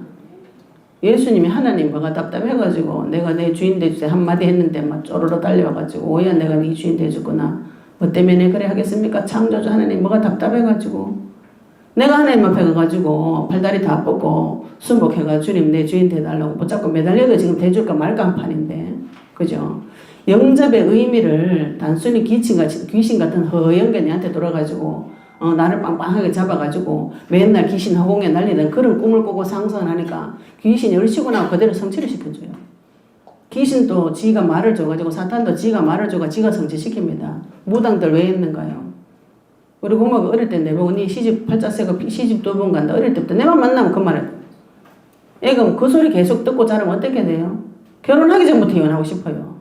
예수님이 하나님 뭐가 답답해가지고 내가 내 주인 돼주세요 한마디 했는데 막 쪼르르 달려와가지고 오야 내가 네 주인 돼주구나. 뭐 때문에 그래 하겠습니까? 창조주 하나님 뭐가 답답해가지고 내가 하나님 앞에 가가지고 팔다리 다 뻗고 순복해가 주님 내 주인 돼달라고 붙잡고 매달려도 지금 돼줄까 말까 한 판인데 그죠? 영접의 의미를 단순히 귀신 같은 허연 게 내한테 돌아가지고 나를 빵빵하게 잡아가지고 맨날 귀신 허공에 날리던 그런 꿈을 꾸고 상상하니까 귀신이 얼씨구나 그대로 성취를 시켜줘요. 귀신도 지가 말을 줘가지고 사탄도 지가 말을 줘가 지가 성취시킵니다. 무당들 왜 했는가요? 우리 고모가 어릴 때 내보고 니 시집 팔자세고 시집 2번 간다. 어릴 때부터 내만 만나면 그 말을 애가 그 소리 계속 듣고 자라면 어떻게 돼요? 결혼하기 전부터 이혼하고 싶어요.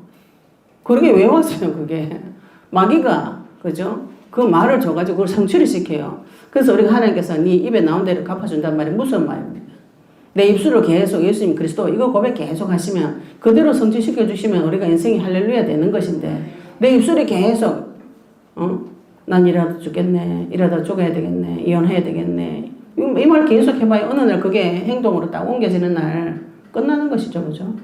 그러게 왜 왔어요 그게? 마귀가 그죠? 그 말을 줘가지고 그걸 성취를 시켜요. 그래서 우리가 하나님께서 네 입에 나온 대로 갚아준단 말이 무슨 말입니까? 내 입술로 계속 예수님 그리스도 이거 고백 계속 하시면 그대로 성취시켜 주시면 우리가 인생이 할렐루야 되는 것인데 내 입술이 계속 난 이러다 죽겠네 이러다 죽어야 되겠네 이혼해야 되겠네 이 말 계속 해봐야 어느 날 그게 행동으로 딱 옮겨지는 날 끝나는 것이죠. 그죠?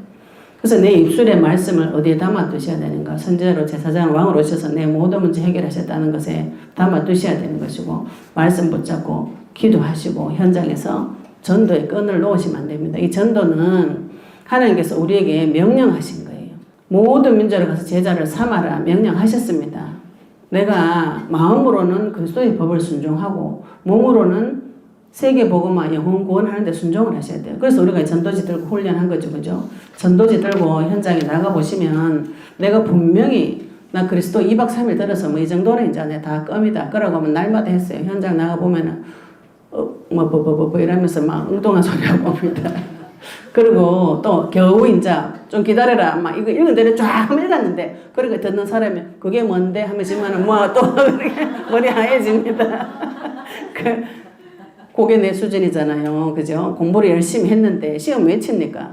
그래서 내 입술의 말씀을 어디에 담아 두셔야 되는가? 선지자로 제사장 왕으로 오셔서 내 모든 문제 해결하셨다는 것에 담아 두셔야 되는 것이고 말씀 붙잡고 기도하시고 현장에서 전도의 끈을 놓으시면 안 됩니다. 이 전도는 하나님께서 우리에게 명령하신 거예요. 모든 민족을 가서 제자를 삼아라 명령하셨습니다. 내가 마음으로는 그리스도의 법을 순종하고 몸으로는 세계 복음화 영혼 구원하는데 순종을 하셔야 돼요. 그래서 우리가 전도지 들고 훈련한 거죠. 그죠? 전도지 들고 현장에 나가보시면 내가 분명히 나 그리스도 2박 3일 들어서 뭐 이 정도는 이제 내 다 껌이다. 그러고 하면 날마다 했어요. 현장 나가보면은 이러면서 막 엉뚱한 소리 하고 옵니다. 그리고 또 겨우 이제 좀 기다려라. 막 이거 읽은 대로 쫙 읽었는데 그렇게 듣는 사람이 그게 뭔데 하면서는 뭐 또 머리 하얘집니다. 그게 내 수준이잖아요. 그죠? 공부를 열심히 했는데 시험 왜 칩니까?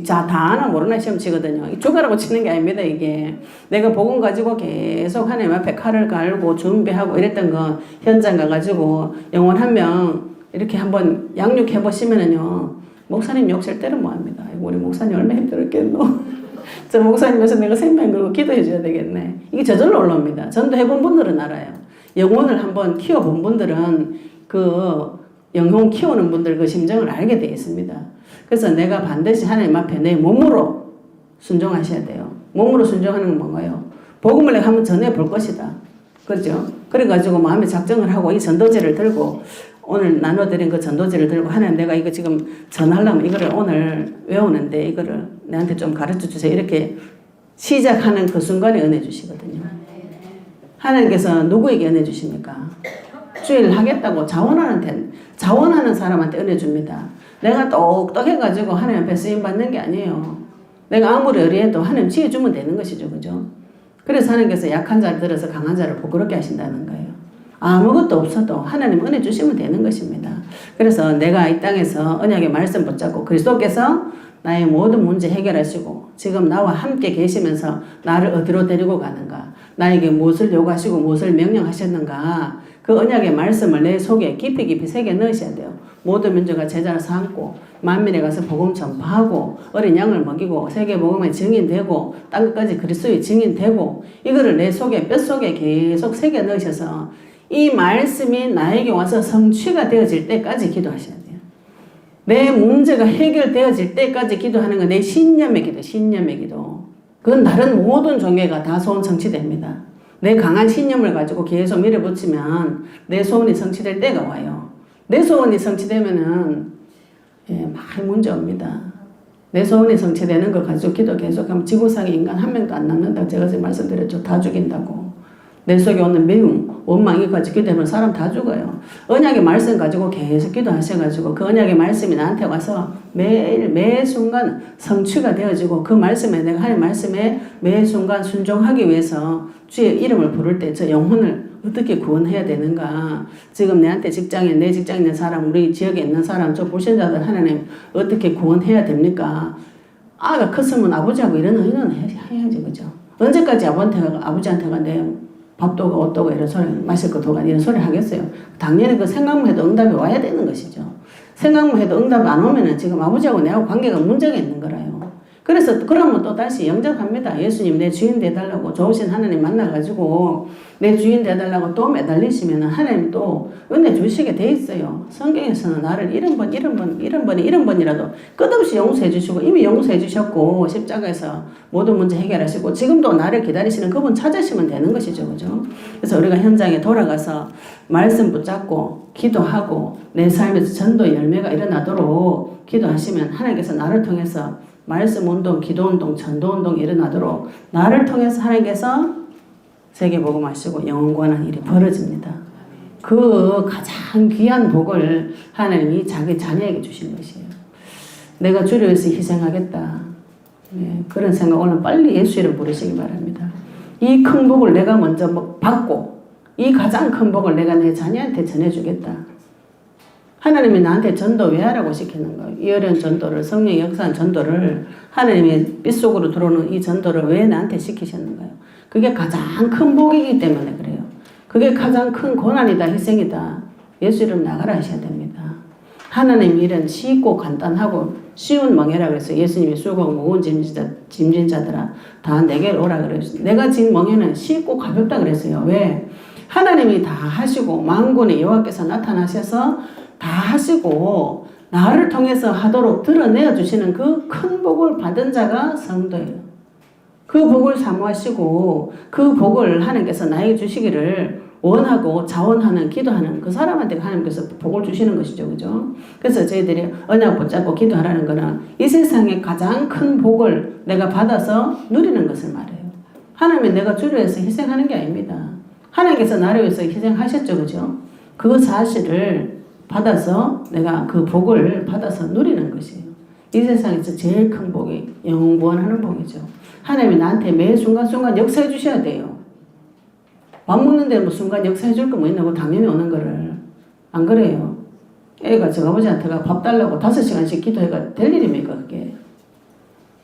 다 아나 모르나 시험 치거든요. 죽으라고 치는 게 아닙니다. 이게 내가 복음 가지고 계속 하나님 앞에 칼을 갈고 준비하고 이랬던 거 현장 가가지고 영혼 한 명 이렇게 한번 양육해 보시면은요 목사님 욕실 때는 뭐합니다. 우리 목사님 얼마나 힘들었겠노. 저 목사님에서 내가 생명 걸고 기도해 줘야 되겠네. 이게 저절로 올라옵니다. 전도해 본 분들은 알아요. 영혼을 한번 키워본 분들은 그 영혼 키우는 분들 그 심정을 알게 되어 있습니다. 그래서 내가 반드시 하나님 앞에 내 몸으로 순종하셔야 돼요. 몸으로 순종하는 건 뭔가요? 복음을 내가 한번 전해 볼 것이다. 그렇죠? 그래가지고 마음에 작정을 하고 이 전도제를 들고 오늘 나눠드린 그 전도제를 들고 하나님 내가 이거 지금 전하려면 이거를 오늘 외우는데 이거를 내한테 좀 가르쳐 주세요. 이렇게 시작하는 그 순간에 은혜 주시거든요. 하나님께서 누구에게 은혜 주십니까? 주일 하겠다고 자원하는 사람한테 은혜 줍니다. 내가 똑똑해가지고 하나님 앞에 쓰임 받는 게 아니에요. 내가 아무리 의리해도 하나님 지어주면 되는 것이죠. 그죠? 그래서 하나님께서 약한 자를 들어서 강한 자를 부끄럽게 하신다는 거예요. 아무것도 없어도 하나님 은혜 주시면 되는 것입니다. 그래서 내가 이 땅에서 언약의 말씀 붙잡고 그리스도께서 나의 모든 문제 해결하시고 지금 나와 함께 계시면서 나를 어디로 데리고 가는가, 나에게 무엇을 요구하시고 무엇을 명령하셨는가, 그 언약의 말씀을 내 속에 깊이 새겨 넣으셔야 돼요. 모든 민족과 제자를 삼고 만민에 가서 복음 전파하고 어린 양을 먹이고 세계 복음의 증인되고 땅끝까지 그리스도의 증인되고 이거를 내 속에 뼛속에 계속 새겨 넣으셔서 이 말씀이 나에게 와서 성취가 되어질 때까지 기도하셔야 돼요. 내 문제가 해결되어질 때까지 기도하는 건 내 신념의 기도. 그건 다른 모든 종교가 다 소원 성취됩니다. 내 강한 신념을 가지고 계속 밀어붙이면 내 소원이 성취될 때가 와요. 내 소원이 성취되면은 많이 문제 옵니다. 내 소원이 성취되는 거 가지고 기도 계속하면 지구상에 인간 한 명도 안 남는다고 제가 지금 말씀드렸죠. 다 죽인다고. 내 속에 오는 미움, 원망 이거 가지고 기도하면 사람 다 죽어요. 언약의 말씀 가지고 계속 기도하셔가지고 그 언약의 말씀이 나한테 와서 매일 매 순간 성취가 되어지고 그 말씀에 내가 하나님 말씀에 매 순간 순종하기 위해서 주의 이름을 부를 때 저 영혼을 어떻게 구원해야 되는가. 지금 내한테 내 직장에 있는 사람, 우리 지역에 있는 사람, 저 불신자들 하나님 어떻게 구원해야 됩니까? 아가 컸으면 아버지하고 이런 의논 해야지, 그죠? 언제까지 아버지한테가 내 밥도 오고 옷도 오고 이런 소리, 마실 것도 오고 이런 소리 하겠어요? 당연히 그 생각만 해도 응답이 와야 되는 것이죠. 생각만 해도 응답이 안 오면은 지금 아버지하고 내하고 관계가 문제가 있는 거라요. 그래서 그러면 또 다시 영접합니다. 예수님 내 주인 돼달라고 좋으신 하나님 만나가지고 내 주인 돼달라고 또 매달리시면 하나님 또 은혜 주시게 돼 있어요. 성경에서는 나를 이런 번이라도 끝없이 용서해 주시고 이미 용서해 주셨고 십자가에서 모든 문제 해결하시고 지금도 나를 기다리시는 그분 찾으시면 되는 것이죠. 그죠? 그래서 우리가 현장에 돌아가서 말씀 붙잡고 기도하고 내 삶에서 전도 열매가 일어나도록 기도하시면 하나님께서 나를 통해서 말씀 운동, 기도 운동, 전도 운동 일어나도록 나를 통해서 하나님께서 세계 복음하시고 영혼 구원하는 일이 벌어집니다. 그 가장 귀한 복을 하나님이 자기 자녀에게 주신 것이에요. 내가 주를 위해서 희생하겠다. 그런 생각 오늘 빨리 예수 이름 부르시기 바랍니다. 이 큰 복을 내가 먼저 받고 이 가장 큰 복을 내가 내 자녀한테 전해주겠다. 하나님이 나한테 전도 왜 하라고 시키는 거예요? 이 어려운 전도를, 성령의 역사한 전도를, 하나님의 빗속으로 들어오는 이 전도를 왜 나한테 시키셨는가요? 그게 가장 큰 복이기 때문에 그래요. 그게 가장 큰 고난이다, 희생이다. 예수 이름 나가라 하셔야 됩니다. 하나님 일은 쉽고 간단하고 쉬운 멍에라고 해서 예수님이 수고 무거운 짐진 자들아 다 내게로 오라 그랬어요. 내가 진 멍에는 쉽고 가볍다 그랬어요. 왜? 하나님이 다 하시고 만군의 여호와께서 나타나셔서 다 하시고 나를 통해서 하도록 드러내어 주시는 그 큰 복을 받은 자가 성도예요. 그 복을 사모하시고 그 복을 하나님께서 나에게 주시기를 원하고 자원하는 기도하는 그 사람한테 하나님께서 복을 주시는 것이죠. 그죠? 그래서 저희들이 언약 붙잡고 기도하라는 거는 이 세상에 가장 큰 복을 내가 받아서 누리는 것을 말해요. 하나님은 내가 주를 위해서 희생하는 게 아닙니다. 하나님께서 나를 위해서 희생하셨죠. 그죠? 그 사실을 받아서 내가 그 복을 받아서 누리는 것이에요. 이 세상에서 제일 큰 복이 영혼 구원하는 복이죠. 하나님이 나한테 매 순간순간 역사해 주셔야 돼요. 밥 먹는데 뭐 순간 역사해 줄 거 뭐 있나고 당연히 오는 거를. 안 그래요? 애가 저 아버지한테가 밥 달라고 5시간씩 기도해가 될 일입니까 그게?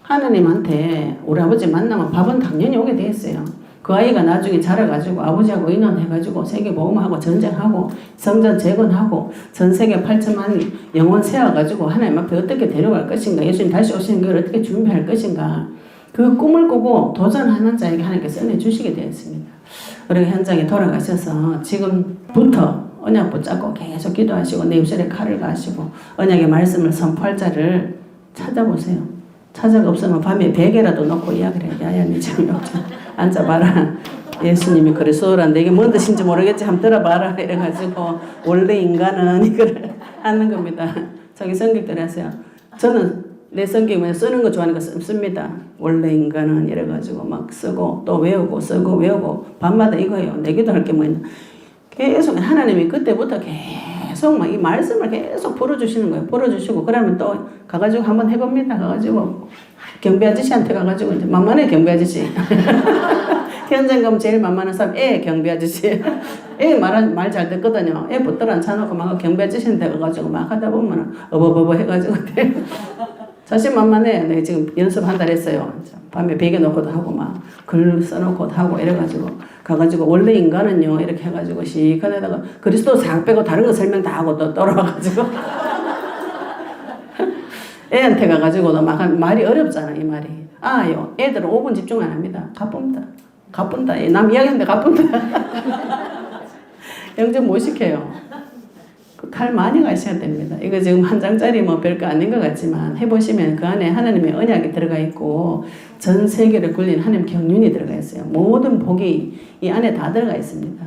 하나님한테 우리 아버지 만나면 밥은 당연히 오게 돼 있어요. 그 아이가 나중에 자라가지고 아버지하고 인원해가지고 세계복음하고 전쟁하고 성전 재건하고 전 세계 8천만 영혼 세워가지고 하나님 앞에 어떻게 데려갈 것인가, 예수님 다시 오시는 걸 어떻게 준비할 것인가, 그 꿈을 꾸고 도전하는 자에게 하나님께서 은혜 주시게 되었습니다. 우리가 현장에 돌아가셔서 지금부터 언약 붙잡고 계속 기도하시고 내 입술에 칼을 가시고 언약의 말씀을 선포할 자를 찾아보세요. 찾아가 없으면 밤에 베개라도 놓고 이야기를 해. 야야 니 지금 여기 앉아봐라. 예수님이 그리스도란데 이게 뭔 뜻인지 모르겠지. 한번 들어봐라. 이래가지고 원래 인간은 이거를 하는 겁니다. 자기 성격대로 하세요. 저는 내 성격에 쓰는 거 좋아하니까 씁니다. 원래 인간은 이래가지고 막 쓰고 또 외우고 쓰고 외우고 밤마다 이거예요. 내기도 할 게 뭐 있나. 계속 하나님이 그때부터 계속 막 이 말씀을 계속 풀어주시는 거예요. 풀어주시고 그러면 또 가가지고 한번 해봅니다. 가가지고 경비 아저씨한테 가가지고 이제 만만해 경비 아저씨. 현장 가면 제일 만만한 사람 경비 아저씨. 말 잘 듣거든요. 붙들어 앉혀놓고 막 경비 아저씨한테 가가지고 막 하다 보면 어버버버 해가지고 자신만만해. 내가 지금 연습 한 달 했어요. 밤에 베개 놓고도 하고 막 글 써놓고도 하고 이래가지고 가가지고 원래 인간은요 이렇게 해가지고 시커에다가 그리스도 싹 빼고 다른 거 설명 다 하고 또 돌아와가지고 애한테 가가지고도 막 말이 어렵잖아 이 말이. 아요 애들은 5분 집중 안 합니다. 가뿐다. 남 이야기하는데 가뿐다. 영접 못 시켜요. 칼 많이 가셔야 됩니다. 이거 지금 한 장짜리 뭐 별거 아닌 것 같지만 해보시면 그 안에 하나님의 언약이 들어가 있고 전 세계를 굴린 하나님 경륜이 들어가 있어요. 모든 복이 이 안에 다 들어가 있습니다.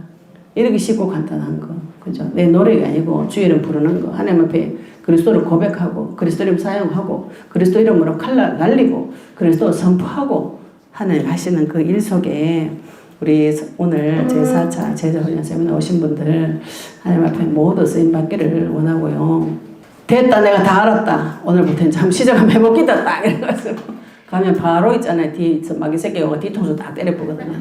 이렇게 쉽고 간단한 거. 그죠? 내 노래가 아니고 주 이름 부르는 거. 하나님 앞에 그리스도를 고백하고 그리스도 이름 사용하고 그리스도 이름으로 칼 날리고 그리스도 선포하고 하나님 하시는 그 일 속에 우리 오늘 제4차 제자훈련 세미나 오신 분들 하나님 앞에 모두 쓰임받기를 원하고요. 됐다 내가 다 알았다. 오늘부터 이제 한번 시작 한번 해보기다 딱 이래가지고 가면 바로 있잖아요. 마귀 새끼가 뒤통수 딱 때려보거든요.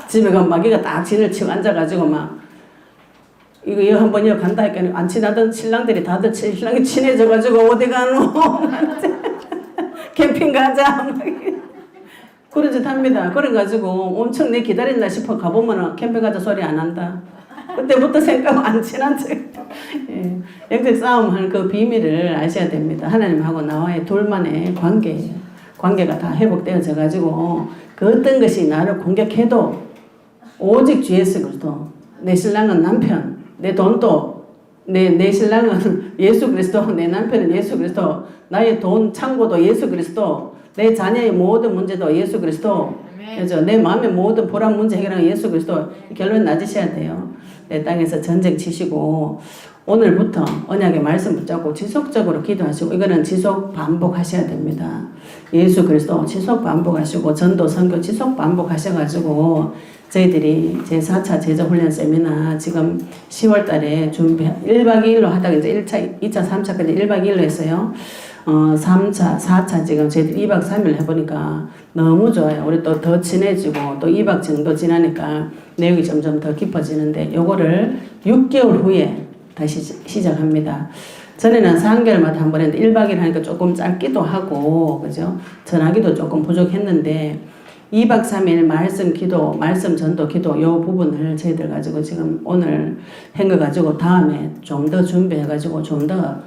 집에 가면 마귀가 딱 진을 치고 앉아가지고 막 이거 한번 이거 간다 하니까 안 친하던 신랑들이 다들 신랑이 친해져가지고 어디 가노? 캠핑 가자. 그런 짓 합니다. 그래가지고 엄청 내 기다린다 싶어 가보면 캠핑 가자 소리 안 한다. 그때부터 생각 안 친한 척. 예. 영적 싸움하는 그 비밀을 아셔야 됩니다. 하나님하고 나와의 둘만의 관계예요. 관계가 다 회복되어져 가지고 그 어떤 것이 나를 공격해도 오직 주 예수 그리스도. 내 신랑은 남편, 내 돈도 내 신랑은 예수 그리스도, 내 남편은 예수 그리스도, 나의 돈 창고도 예수 그리스도, 내 자녀의 모든 문제도 예수 그리스도, 그렇죠? 내 마음의 모든 불안 문제 해결하는 예수 그리스도. 결론 낮으셔야 돼요. 내 땅에서 전쟁 치시고 오늘부터 언약의 말씀 붙잡고 지속적으로 기도하시고 이거는 지속 반복하셔야 됩니다. 예수 그리스도 지속 반복하시고 전도 선교 지속 반복하셔가지고 저희들이 제4차 제자훈련 세미나 지금 10월 달에 준비 1박 2일로 하다가 이제 1차, 2차, 3차까지 1박 2일로 했어요. 3차, 4차 지금 저희들 2박 3일 해보니까 너무 좋아요. 우리 또 더 친해지고 또 2박 정도 지나니까 내용이 점점 더 깊어지는데 요거를 6개월 후에 다시 시작합니다. 전에는 4개월마다 한 번 했는데 1박 2일 하니까 조금 짧기도 하고 그죠? 전하기도 조금 부족했는데 2박 3일 말씀 기도, 말씀 전도 기도 요 부분을 저희들 가지고 지금 오늘 한 거 가지고 다음에 좀 더 준비해가지고 좀 더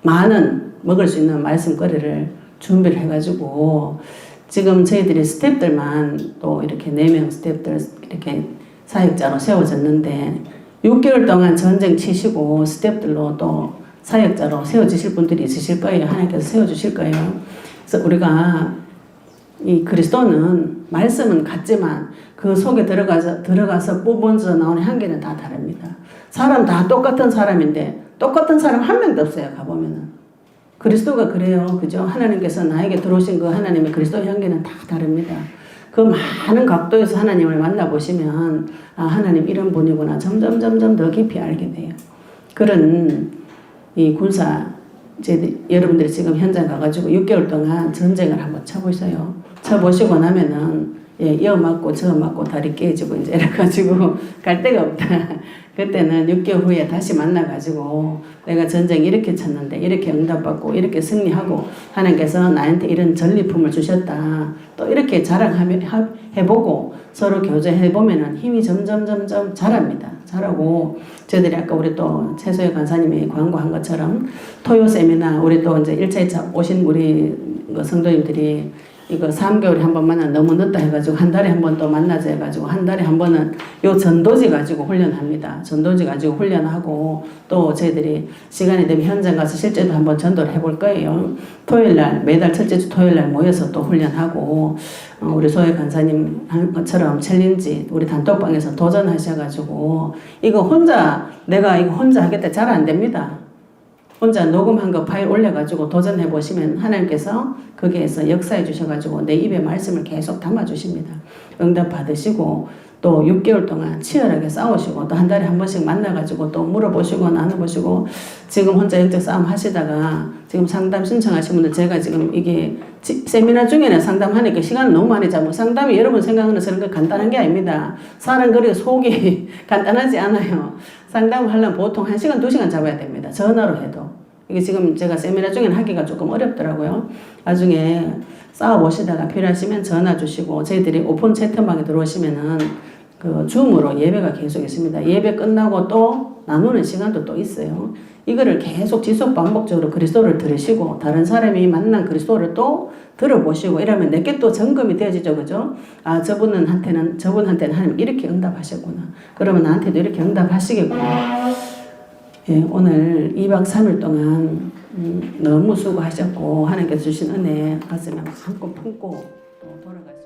많은 먹을 수 있는 말씀거리를 준비를 해가지고 지금 저희들이 스태프들만 또 이렇게 4명 스태프들 이렇게 사역자로 세워졌는데 6개월 동안 전쟁 치시고 스태프들로 또 사역자로 세워주실 분들이 있으실 거예요. 하나님께서 세워주실 거예요. 그래서 우리가 이 그리스도는 말씀은 같지만 그 속에 들어가서 뿜어져 나오는 향기는 다 다릅니다. 사람 다 똑같은 사람인데 똑같은 사람 한 명도 없어요. 가보면은. 그리스도가 그래요. 그죠? 하나님께서 나에게 들어오신 그 하나님의 그리스도 향기는 다 다릅니다. 그 많은 각도에서 하나님을 만나보시면 아 하나님 이런 분이구나. 점점 더 깊이 알게 돼요. 그런 이 군사 여러분들이 지금 현장 가가지고 6개월 동안 전쟁을 한번 쳐보세요. 쳐보시고 나면은 여 맞고 저 맞고 다리 깨지고 이제 이래가지고 갈 데가 없다. 그때는 6개월 후에 다시 만나가지고 내가 전쟁 이렇게 쳤는데 이렇게 응답받고 이렇게 승리하고 하나님께서 나한테 이런 전리품을 주셨다. 또 이렇게 해보고 서로 교제해보면은 힘이 점점 자랍니다. 자라고 저희들이 아까 우리 또 최소희 간사님이 광고한 것처럼 토요 세미나 우리 또 이제 1차, 2차 오신 우리 성도님들이 이거 3개월에 한 번 만나 너무 늦다 해가지고 한 달에 한 번 또 만나자 해가지고 한 달에 한 번은 요 전도지 가지고 훈련합니다. 전도지 가지고 훈련하고 또 저희들이 시간이 되면 현장 가서 실제로 한번 전도를 해볼 거예요. 토요일날 매달 첫째 주 토요일날 모여서 또 훈련하고 우리 소혜 간사님 한 것처럼 챌린지 우리 단톡방에서 도전하셔가지고 이거 혼자 내가 이거 혼자 하겠다 잘 안 됩니다. 혼자 녹음한 거 파일 올려가지고 도전해 보시면 하나님께서 거기에서 역사해 주셔가지고 내 입에 말씀을 계속 담아 주십니다. 응답 받으시고 또 6개월 동안 치열하게 싸우시고 또 한 달에 한 번씩 만나가지고 또 물어보시고 나눠보시고 지금 혼자 영적 싸움 하시다가 지금 상담 신청하신 분들 제가 지금 이게 세미나 중에는 상담하니까 시간을 너무 많이 잡고 상담이 여러분 생각하는 그런 간단한 게 아닙니다. 사람 그리 속이 간단하지 않아요. 상담을 하려면 보통 1시간, 2시간 잡아야 됩니다. 전화로 해도. 이게 지금 제가 세미나 중에는 하기가 조금 어렵더라고요. 나중에 싸워보시다가 필요하시면 전화 주시고 저희들이 오픈 채팅방에 들어오시면은 그 줌으로 예배가 계속 있습니다. 예배 끝나고 또 나누는 시간도 또 있어요. 이거를 계속 지속 반복적으로 그리스도를 들으시고 다른 사람이 만난 그리스도를 또 들어보시고 이러면 내게 또 점검이 되어지죠. 그죠? 아, 저분한테는 하나님 이렇게 응답하셨구나. 그러면 나한테도 이렇게 응답하시겠구나. 예, 오늘 2박 3일 동안 너무 수고하셨고 하나님께서 주신 은혜 가슴에 마음껏 품고 또 돌아가셨습니다.